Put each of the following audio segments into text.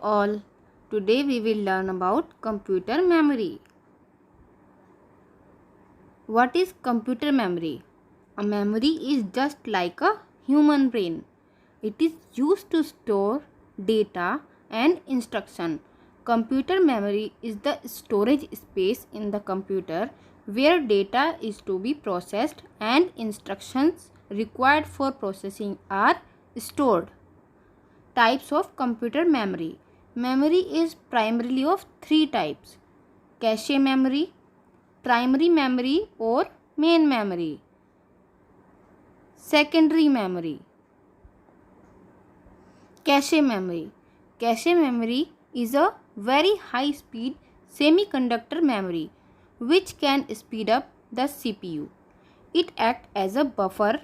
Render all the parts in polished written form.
all. Today we will learn about computer memory. What is computer memory? A memory is just like a human brain. It is used to store data and instruction. Computer memory is the storage space in the computer where data is to be processed and instructions required for processing are stored. Types of computer memory. Memory is primarily of three types: cache memory, primary memory or main memory, secondary memory. Cache memory. Cache memory is a very high speed semiconductor memory which can speed up the CPU. It acts as a buffer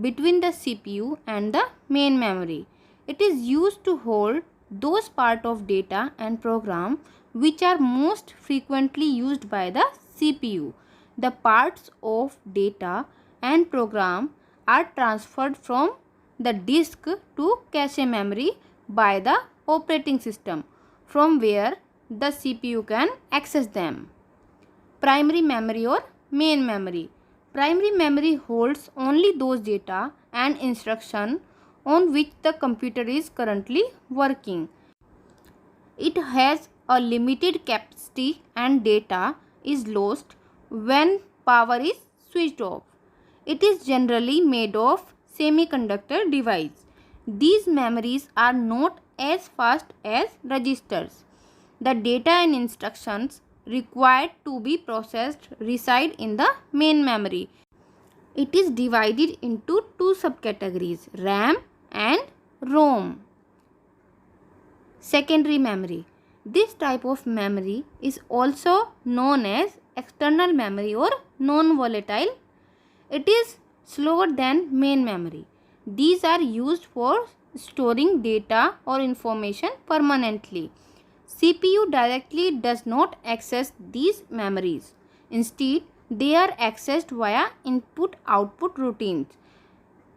between the CPU and the main memory. It is used to hold those parts of data and program which are most frequently used by the CPU. The parts of data and program are transferred from the disk to cache memory by the operating system, from where the CPU can access them. Primary memory or main memory. Primary memory holds only those data and instruction on which the computer is currently working. It has a limited capacity and data is lost when power is switched off. It is generally made of semiconductor device. These memories are not as fast as registers. The data and instructions required to be processed reside in the main memory. It is divided into two subcategories: RAM and ROM. Secondary memory. This type of memory is also known as external memory or non-volatile. It is slower than main memory. These are used for storing data or information permanently. CPU directly does not access these memories. Instead, they are accessed via input-output routines.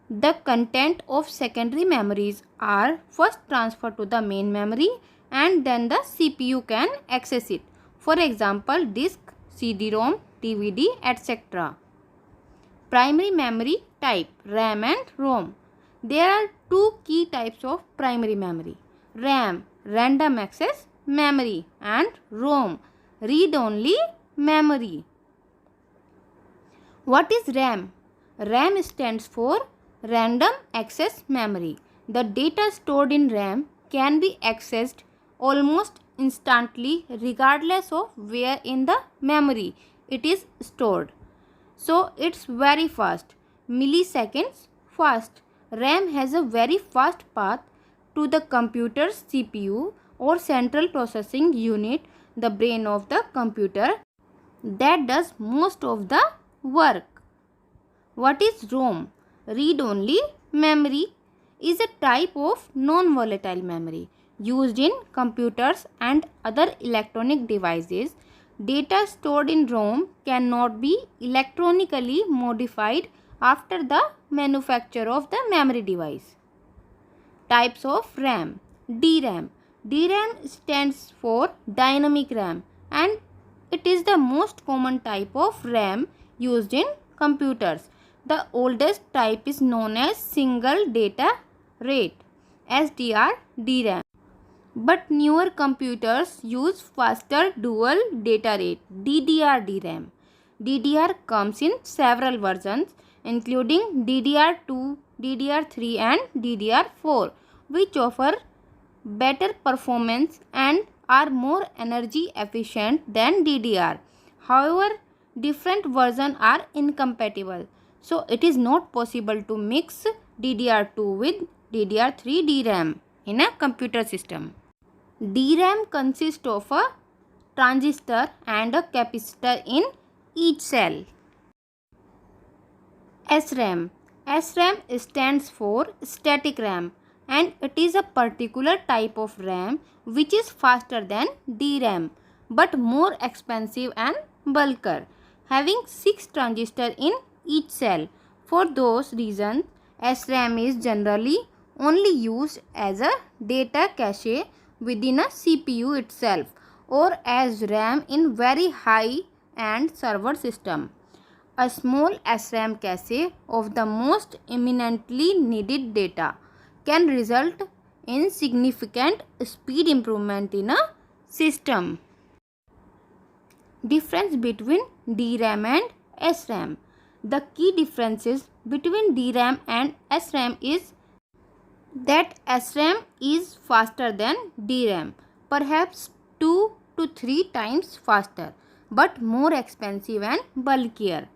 The content of secondary memories are first transferred to the main memory and then the CPU can access it. For example, disk, CD-ROM, DVD, etc. Primary memory type, RAM and ROM. There are two key types of primary memory: RAM, random access memory, and ROM, read-only memory. What is RAM? RAM stands for random access memory. The data stored in RAM can be accessed almost instantly regardless of where in the memory it is stored. So it's very fast, milliseconds fast. RAM has a very fast path to the computer's CPU or central processing unit, the brain of the computer, that does most of the work. What is ROM? Read-only memory is a type of non-volatile memory used in computers and other electronic devices. Data stored in ROM cannot be electronically modified after the manufacture of the memory device. Types of RAM. DRAM. DRAM stands for dynamic RAM and it is the most common type of RAM used in computers. The oldest type is known as single data rate, SDR DRAM. But newer computers use faster dual data rate, DDR DRAM. DDR comes in several versions including DDR2, DDR3 and DDR4, which offer better performance and are more energy efficient than DDR. However, different versions are incompatible, so it is not possible to mix DDR2 with DDR3 DRAM in a computer system. DRAM consists of a transistor and a capacitor in each cell. SRAM. SRAM stands for static RAM and it is a particular type of RAM which is faster than DRAM but more expensive and bulkier, having 6 transistors in each cell. For those reasons, SRAM is generally only used as a data cache within a CPU itself or as RAM in very high-end server system. A small SRAM cache of the most eminently needed data can result in significant speed improvement in a system. Difference between DRAM and SRAM. The key differences between DRAM and SRAM is that SRAM is faster than DRAM, perhaps 2 to 3 times faster, but more expensive and bulkier.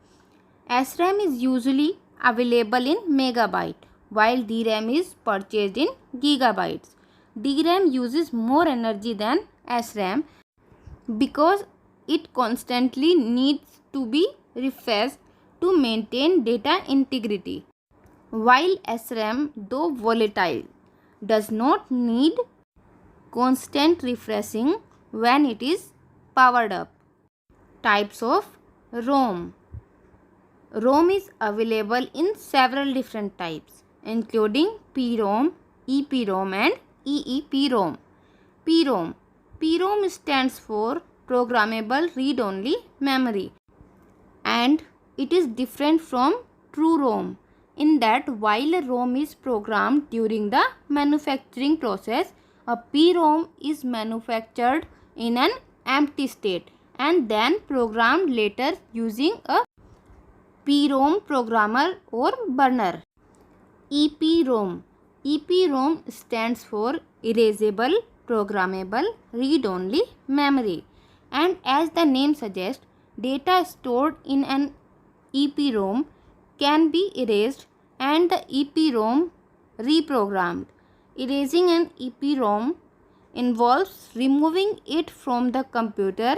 SRAM is usually available in megabyte, while DRAM is purchased in gigabytes. DRAM uses more energy than SRAM because it constantly needs to be refreshed to maintain data integrity, while SRAM, though volatile, does not need constant refreshing when it is powered up. Types of ROM. ROM is available in several different types, including PROM, EPROM and EEPROM. PROM. PROM stands for Programmable Read-Only Memory, and it is different from true ROM in that while a ROM is programmed during the manufacturing process, a PROM is manufactured in an empty state and then programmed later using a PROM programmer or burner. EPROM. EPROM stands for Erasable Programmable Read-Only Memory, and as the name suggests, data stored in an EPROM can be erased and the EPROM reprogrammed. Erasing an EPROM involves removing it from the computer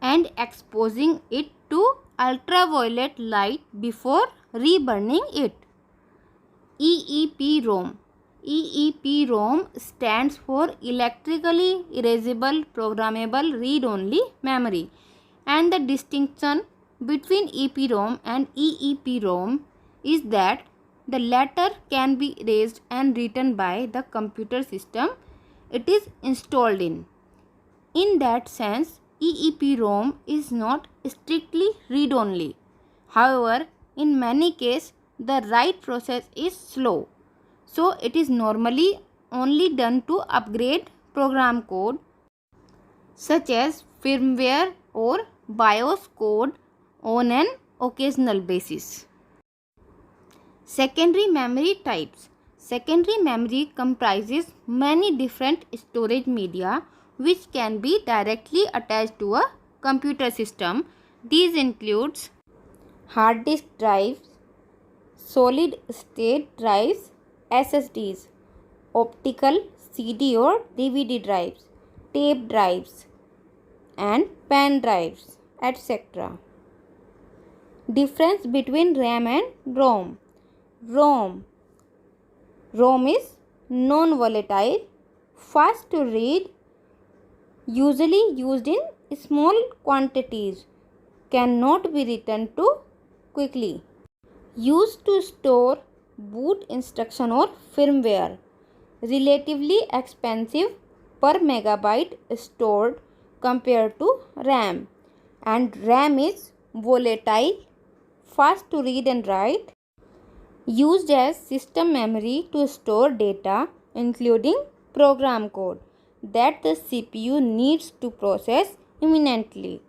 and exposing it to ultraviolet light before reburning it. EEPROM. EEPROM stands for Electrically Erasable Programmable Read-Only Memory, and the distinction between EPROM and EEPROM is that the latter can be erased and written by the computer system it is installed in. In that sense, EEPROM is not strictly read-only. However, in many cases, the write process is slow, so it is normally only done to upgrade program code such as firmware or BIOS code on an occasional basis. Secondary memory types. Secondary memory comprises many different storage media which can be directly attached to a computer system. These includes hard disk drives, solid state drives, SSDs, optical CD or DVD drives, tape drives and pen drives, etc. Difference between RAM and ROM. ROM is non-volatile, fast to read, usually used in small quantities, cannot be written to quickly, used to store boot instruction or firmware, relatively expensive per megabyte stored compared to RAM, and RAM is volatile, fast to read and write, used as system memory to store data including program code that the CPU needs to process imminently,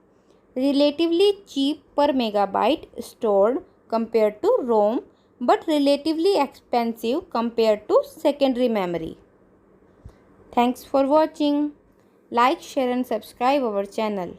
relatively cheap per megabyte stored compared to ROM but relatively expensive compared to secondary memory. Thanks for watching. Like, share and subscribe our channel.